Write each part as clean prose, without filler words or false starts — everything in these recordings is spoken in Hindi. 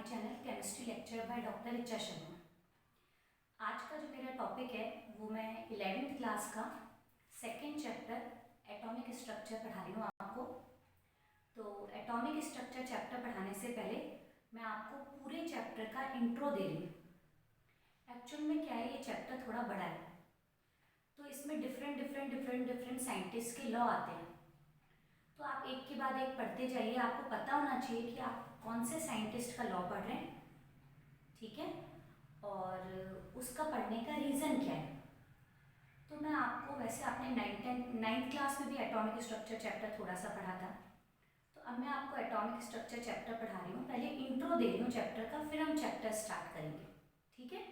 Channel chemistry lecture by doctor Richa Sharma. आज का जो मेरा टॉपिक है वो मैं 11th क्लास का सेकेंड चैप्टर एटॉमिक स्ट्रक्चर पढ़ा रही हूँ आपको। तो एटॉमिक स्ट्रक्चर चैप्टर पढ़ाने से पहले मैं आपको पूरे चैप्टर का इंट्रो दे रही हूँ। एक्चुअल में क्या है, ये चैप्टर थोड़ा बड़ा है तो इसमें डिफरेंट साइंटिस्ट के लॉ आते हैं। तो आप एक के बाद एक पढ़ते जाइए। आपको पता होना चाहिए कि आप कौन से साइंटिस्ट का लॉ पढ़ रहे हैं, ठीक है, और उसका पढ़ने का रीज़न क्या है। तो मैं आपको वैसे आपने नाइन्थ क्लास में भी एटॉमिक स्ट्रक्चर चैप्टर थोड़ा सा पढ़ा था, तो अब मैं आपको एटॉमिक स्ट्रक्चर चैप्टर पढ़ा रही हूँ। पहले इंट्रो दे रही हूँ चैप्टर का, फिर हम चैप्टर स्टार्ट करेंगे, ठीक है।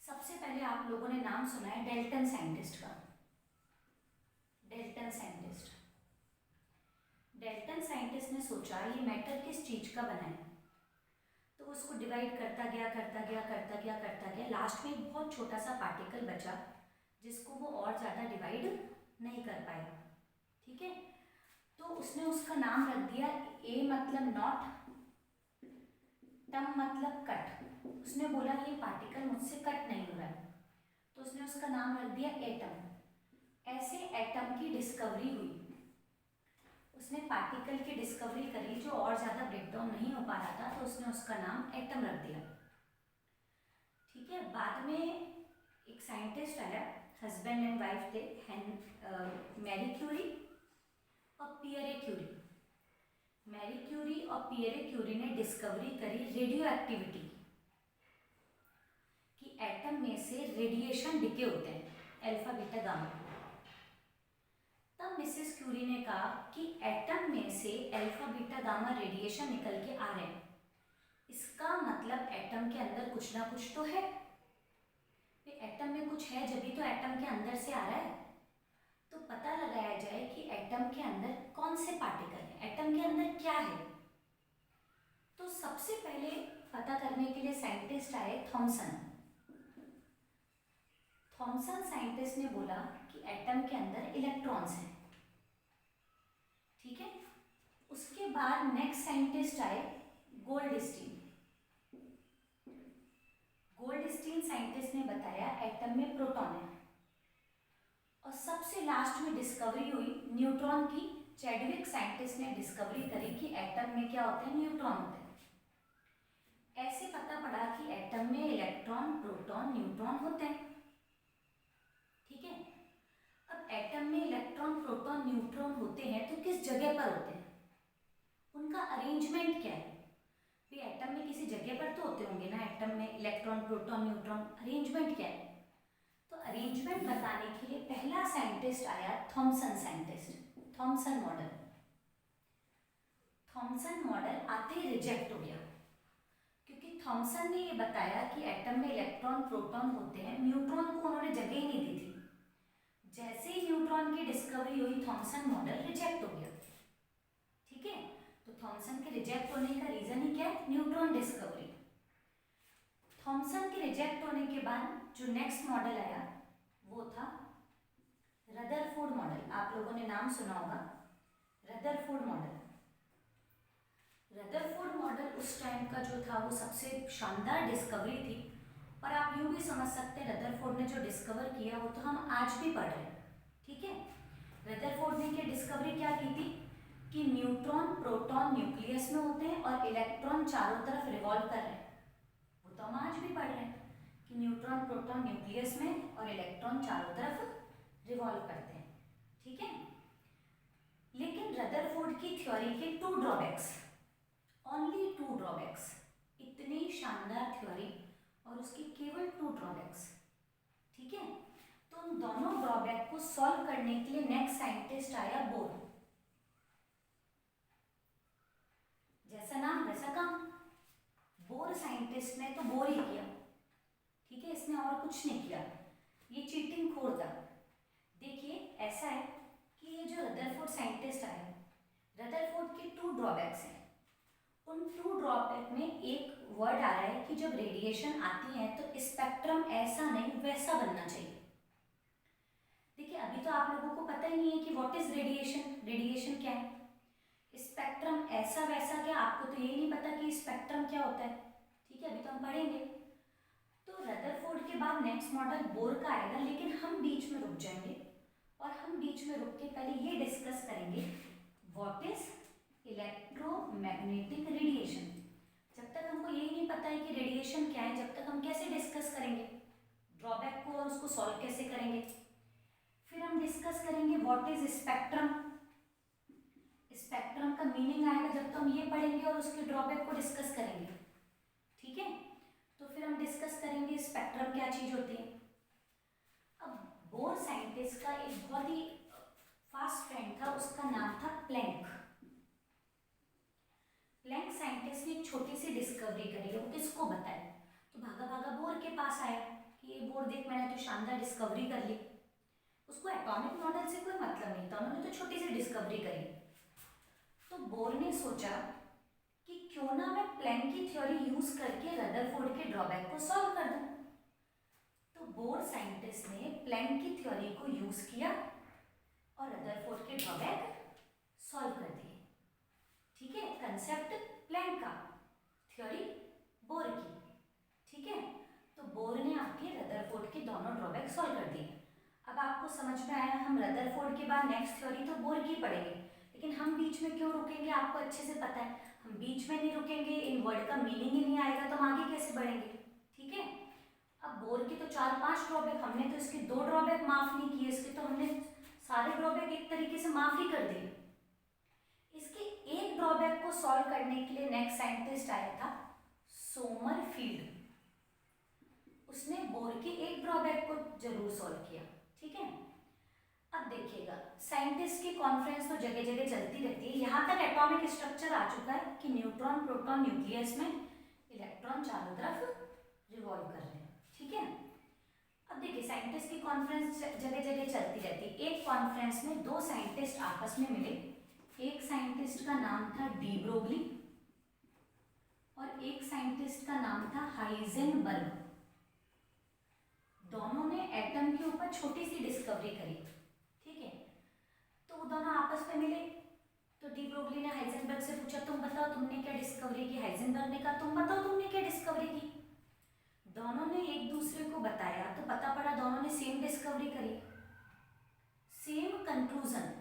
सबसे पहले आप लोगों ने नाम सुना है डेल्टन साइंटिस्ट का। डेल्टन साइंटिस्ट ने सोचा ये मैटर किस चीज़ का बना है, तो उसको डिवाइड करता गया। लास्ट में एक बहुत छोटा सा पार्टिकल बचा जिसको वो और ज़्यादा डिवाइड नहीं कर पाया, ठीक है। तो उसने उसका नाम रख दिया ए मतलब नॉट, टम मतलब कट। उसने बोला ये पार्टिकल मुझसे कट नहीं हो रहा है, तो उसने उसका नाम रख दिया एटम। ऐसे एटम की डिस्कवरी हुई। उसने पार्टिकल की डिस्कवरी करी जो और ज़्यादा ब्रेकडाउन नहीं हो पा रहा था, तो उसने उसका नाम एटम रख दिया, ठीक है। बाद में एक साइंटिस्ट आया, हस्बैंड एंड वाइफ थे, मैरी क्यूरी और पियरे क्यूरी। मैरी क्यूरी और पियरे क्यूरी ने डिस्कवरी करी रेडियो एक्टिविटी कि एटम में से रेडिएशन डिके होते हैं, अल्फा बीटा गामा। तब मिसेस क्यूरी ने कहा कि एटम में से अल्फा बीटा गामा रेडिएशन निकल के आ रहे हैं, इसका मतलब एटम के अंदर कुछ ना कुछ तो है। एटम में कुछ है जब भी तो एटम के अंदर से आ रहा है। तो पता लगाया जाए कि एटम के अंदर कौन से पार्टिकल है, एटम के अंदर क्या है। तो सबसे पहले पता करने के लिए साइंटिस्ट आए थॉमसन। साइंटिस्ट ने बोला कि एटम के अंदर इलेक्ट्रॉन्स हैं, ठीक है। उसके बाद नेक्स्ट साइंटिस्ट आए गोल्डस्टीन। साइंटिस्ट ने बताया एटम में प्रोटॉन है। और सबसे लास्ट में डिस्कवरी हुई न्यूट्रॉन की। चैडविक साइंटिस्ट ने डिस्कवरी करी कि एटम में क्या होते हैं, न्यूट्रॉन होते हैं। ऐसे पता पड़ा कि एटम में इलेक्ट्रॉन, प्रोटॉन, न्यूट्रॉन होते हैं, ठीक है। अब एटम में इलेक्ट्रॉन, प्रोटॉन, न्यूट्रॉन होते हैं तो किस जगह पर होते हैं, उनका अरेंजमेंट क्या है। भी एटम में किसी जगह पर तो होते होंगे ना, एटम में इलेक्ट्रॉन, प्रोटॉन, न्यूट्रॉन, अरेंजमेंट क्या है। तो अरेंजमेंट बताने के लिए पहला साइंटिस्ट आया थॉमसन मॉडल। थॉमसन मॉडल आते ही रिजेक्ट हो गया, क्योंकि थॉमसन ने ये बताया कि एटम में इलेक्ट्रॉन, प्रोटॉन होते हैं, न्यूट्रॉन को उन्होंने जगह ही नहीं दी थी। जैसे ही न्यूट्रॉन की डिस्कवरी हुई थॉमसन मॉडल रिजेक्ट हो गया, ठीक है। तो थॉमसन के रिजेक्ट होने का रीजन ही क्या है, न्यूट्रॉन डिस्कवरी। थॉमसन के रिजेक्ट होने के बाद जो नेक्स्ट मॉडल आया वो था रदरफोर्ड मॉडल। आप लोगों ने नाम सुना होगा रदरफोर्ड मॉडल। रदरफोर्ड मॉडल उस टाइम का जो था वो सबसे शानदार डिस्कवरी थी। और आप यूँ भी समझ सकते हैं रदरफोर्ड ने जो डिस्कवर किया वो तो हम आज भी पढ़ रहे हैं, ठीक है। रदरफोर्ड ने क्या डिस्कवरी क्या की थी कि न्यूट्रॉन, प्रोटॉन न्यूक्लियस में होते हैं और इलेक्ट्रॉन चारों तरफ रिवॉल्व कर रहे हैं। वो तो हम आज भी पढ़ रहे हैं कि न्यूट्रॉन, प्रोटॉन न्यूक्लियस में और इलेक्ट्रॉन चारों तरफ रिवॉल्व करते हैं, ठीक है। लेकिन रदरफोर्ड की थ्योरी के two drawbacks, only two drawbacks. इतनी शानदार थ्योरी और उसकी केवल टू ड्रॉबैक्स, ठीक है। तो उन दोनों ड्रॉबैक को सॉल्व करने के लिए नेक्स्ट साइंटिस्ट आया बोर। जैसा नाम वैसा काम। बोर साइंटिस्ट ने तो बोर ही किया, ठीक है, इसने और कुछ नहीं किया। ये चीटिंग खोर था। देखिए ऐसा है कि ये जो रदरफोर्ड साइंटिस्ट आए, रदरफोर्ड के टू ड्रॉबैक्स हैं। उन टू ड्रॉबैक में एक वर्ड आ रहा है कि जब रेडिएशन आती है तो स्पेक्ट्रम ऐसा नहीं वैसा बनना चाहिए। देखिए अभी तो आप लोगों को पता ही नहीं है कि व्हाट इज रेडिएशन, रेडिएशन क्या है। स्पेक्ट्रम ऐसा वैसा क्या, आपको तो यही नहीं पता कि स्पेक्ट्रम क्या होता है, ठीक है, अभी तो हम पढ़ेंगे। तो रदरफोर्ड के बाद नेक्स्ट मॉडल बोर का आएगा, लेकिन हम बीच में रुक जाएंगे और हम बीच में रुक के पहले ये डिस्कस करेंगे व्हाट इज इलेक्ट्रोमैग्नेटिक रेडिएशन। जब तक हमको यही नहीं पता है कि रेडिएशन क्या है, जब तक हम कैसे डिस्कस करेंगे ड्रॉबैक को और उसको सॉल्व कैसे करेंगे। फिर हम डिस्कस करेंगे व्हाट इज स्पेक्ट्रम, स्पेक्ट्रम का मीनिंग आएगा जब तो हम ये पढ़ेंगे और उसके ड्रॉबैक को डिस्कस करेंगे, ठीक है। तो फिर हम डिस्कस करेंगे स्पेक्ट्रम क्या चीज होती है। अब बोर साइंटिस्ट का एक बहुत ही फास्ट फ्रेंड था, उसका नाम था प्लैंक। प्लैंक साइंटिस्ट ने एक छोटी सी डिस्कवरी करी है, वो किसको बताए, तो भागा भागा बोर के पास आया कि ये बोर देख मैंने तो शानदार डिस्कवरी कर ली। उसको एटॉमिक मॉडल से कोई मतलब नहीं था, उन्होंने तो छोटी सी डिस्कवरी करी। तो बोर ने सोचा कि क्यों ना मैं प्लैंक की थ्योरी यूज करके रदरफोर्ड के ड्रॉबैक को सॉल्व कर दूं। तो बोर साइंटिस्ट ने प्लैंक की थ्योरी को यूज किया और रदरफोर्ड के ड्रॉबैक सॉल्व कर दिए, ठीक है। कंसेप्ट प्लैंक का, थ्योरी बोर की, ठीक है। तो बोर ने आपके रदरफोर्ड के दोनों ड्रॉबैक सॉल्व कर दिए। अब आपको समझ में आया, हम रदरफोर्ड के बाद नेक्स्ट थ्योरी तो बोर की पढ़ेंगे, लेकिन हम बीच में क्यों रुकेंगे आपको अच्छे से पता है। हम बीच में नहीं रुकेंगे, इन वर्ड का मीनिंग ही नहीं आएगा तो हम आगे कैसे बढ़ेंगे, ठीक है। अब बोर के तो 4-5 ड्रॉबैक, हमने तो इसके 2 ड्रॉबैक माफ नहीं किए, इसके तो हमने सारे ड्रॉबैक एक तरीके से माफ ही कर दिए। इसके एक ड्रॉबैक को सॉल्व करने के लिए नेक्स्ट साइंटिस्ट आया था सोमरफील्ड। उसने बोर के एक ड्रॉबैक को जरूर सॉल्व किया, ठीक है। अब देखिएगा साइंटिस्ट की कॉन्फ्रेंस तो जगह जगह चलती रहती है। यहाँ तक एटॉमिक स्ट्रक्चर आ चुका है कि न्यूट्रॉन प्रोटॉन न्यूक्लियस में इलेक्ट्रॉन चारों तरफ रिवॉल्व कर रहे हैं, ठीक है। अब देखिए साइंटिस्ट की कॉन्फ्रेंस जगह जगह चलती रहती है। एक कॉन्फ्रेंस में 2 साइंटिस्ट आपस में मिले, एक साइंटिस्ट का नाम था डी ब्रोगली और एक साइंटिस्ट का नाम था हाइजेनबर्ग। दोनों ने एटम के ऊपर छोटी सी डिस्कवरी करी, ठीक है। तो वो दोनों आपस में मिले, तो डी ब्रोगली ने हाइजेनबर्ग से पूछा तुम बताओ तुमने क्या डिस्कवरी की। हाइजेनबर्ग ने कहा तुम बताओ तुमने क्या डिस्कवरी की। दोनों ने एक दूसरे को बताया तो पता पड़ा दोनों ने सेम डिस्कवरी करी, सेम कंक्लूजन,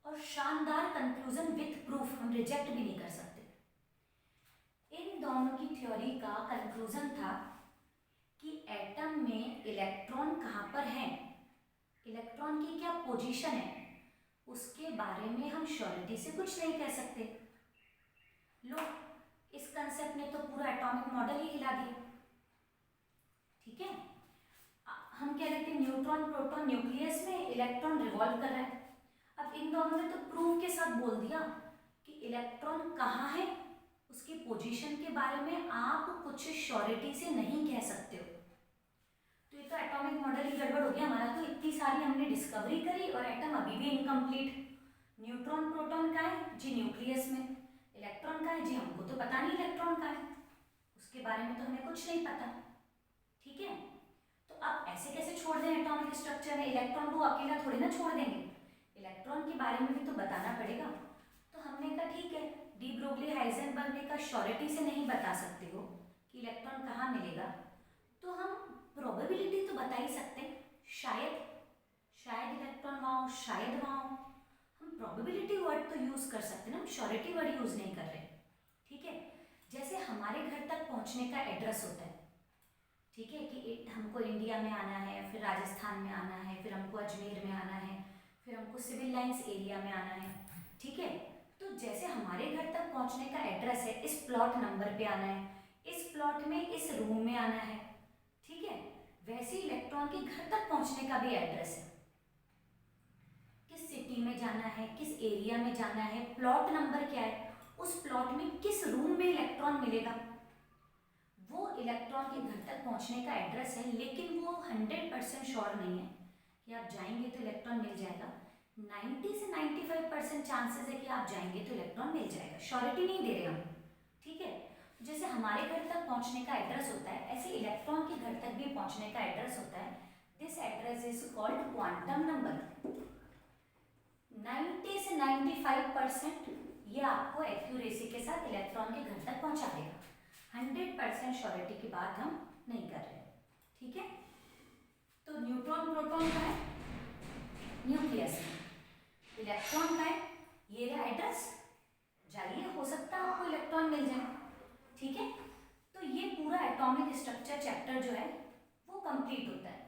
और शानदार कंक्लूजन विथ प्रूफ, हम रिजेक्ट भी नहीं कर सकते। इन दोनों की थ्योरी का कंक्लूजन था कि एटम में इलेक्ट्रॉन कहाँ पर है, इलेक्ट्रॉन की क्या पोजीशन है, उसके बारे में हम श्योरिटी से कुछ नहीं कह सकते। लो, इस कंसेप्ट ने तो पूरा एटॉमिक मॉडल ही हिला दिया, ठीक है। हम कह रहे थे न्यूट्रॉन प्रोटॉन न्यूक्लियस में इलेक्ट्रॉन रिवॉल्व कर रहा है। अब इन दोनों ने तो प्रूफ के साथ बोल दिया कि इलेक्ट्रॉन कहाँ है, उसकी पोजीशन के बारे में आप कुछ श्योरिटी से नहीं कह सकते हो। तो ये तो एटॉमिक मॉडल ही गड़बड़ हो गया हमारा। तो इतनी सारी हमने डिस्कवरी करी और एटम अभी भी इनकम्प्लीट। न्यूट्रॉन प्रोटॉन का है जी न्यूक्लियस में, इलेक्ट्रॉन का है जी हमको तो पता नहीं इलेक्ट्रॉन का है, उसके बारे में तो हमें कुछ नहीं पता, ठीक है। तो अब ऐसे कैसे छोड़ दें एटॉमिक स्ट्रक्चर में, इलेक्ट्रॉन को अकेला थोड़ी ना छोड़ देंगे, इलेक्ट्रॉन के बारे में भी तो बताना पड़ेगा। तो हमने कहा ठीक है, डी ब्रोगली हाइजेनबर्ग ने कहा श्योरिटी से नहीं बता सकते हो कि इलेक्ट्रॉन कहाँ मिलेगा, तो हम प्रोबेबिलिटी तो बता ही सकते हैं, शायद शायद इलेक्ट्रॉन वहाँ हो, शायद वहाँ हो। हम प्रोबेबिलिटी वर्ड तो यूज कर सकते हैं ना, हम श्योरिटी वर्ड यूज नहीं कर रहे, ठीक है। जैसे हमारे घर तक पहुँचने का एड्रेस होता है, ठीक है, कि हमको इंडिया में आना है, फिर राजस्थान में आना है, फिर हमको अजमेर में आना है, फिर हमको सिविल लाइंस एरिया में आना है, ठीक है। तो जैसे हमारे घर तक पहुंचने का एड्रेस है, इस प्लॉट नंबर पे आना है, इस प्लॉट में इस रूम में आना है, ठीक है, वैसे इलेक्ट्रॉन के घर तक पहुंचने का भी एड्रेस है, किस सिटी में जाना है, किस एरिया में जाना है, प्लॉट नंबर क्या है, उस प्लॉट में किस रूम में इलेक्ट्रॉन मिलेगा, वो इलेक्ट्रॉन के घर तक पहुंचने का एड्रेस है। लेकिन वो 100% श्योर नहीं है कि आप जाएंगे तो इलेक्ट्रॉन मिल जाएगा। 90 से 95% चांसेस है कि आप जाएंगे तो इलेक्ट्रॉन मिल जाएगा, श्योरिटी नहीं दे रहे हम, ठीक है। जैसे हमारे घर तक पहुंचने का एड्रेस होता है, ऐसे इलेक्ट्रॉन के घर तक भी पहुंचने का एड्रेस होता है। This address is called quantum number. 90 90 से 95% ये आपको एक्यूरेसी के साथ इलेक्ट्रॉन के घर तक पहुंचा देगा। 100% श्योरिटी की बात हम नहीं कर रहे, ठीक है। तो न्यूट्रॉन प्रोटॉन का है न्यूक्लियस में, इलेक्ट्रॉन का है ये रहा एड्रेस, जाइए हो सकता है आपको इलेक्ट्रॉन मिल जाए, ठीक है। तो ये पूरा एटॉमिक स्ट्रक्चर चैप्टर जो है वो कंप्लीट होता है।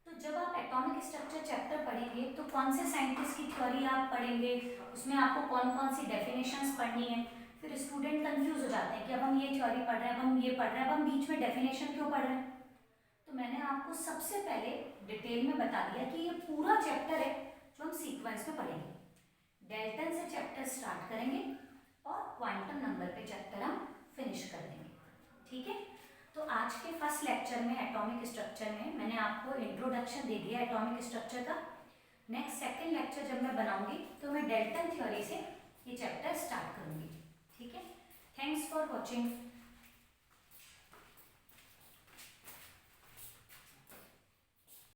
तो जब आप एटॉमिक स्ट्रक्चर चैप्टर पढ़ेंगे तो कौन से साइंटिस्ट की थ्योरी आप पढ़ेंगे, उसमें आपको कौन कौन सी डेफिनेशंस पढ़नी है। फिर स्टूडेंट कंफ्यूज हो जाते हैं कि अब हम ये थ्योरी पढ़ रहे हैं, अब हम ये पढ़ रहे हैं, अब हम बीच में डेफिनेशन क्यों पढ़ रहे हैं। तो मैंने आपको सबसे पहले डिटेल में बता दिया कि ये पूरा चैप्टर है जो हम सीक्वेंस में पढ़ेंगे। डेल्टन से चैप्टर स्टार्ट करेंगे और क्वांटम नंबर पे चैप्टर हम फिनिश कर देंगे, ठीक है। तो आज के फर्स्ट लेक्चर में एटॉमिक स्ट्रक्चर में मैंने आपको इंट्रोडक्शन दे दिया एटॉमिक स्ट्रक्चर का। नेक्स्ट सेकंड लेक्चर जब मैं बनाऊंगी तो मैं डेल्टन थ्योरी से ये चैप्टर स्टार्ट करूंगी, ठीक है। Thanks for watching.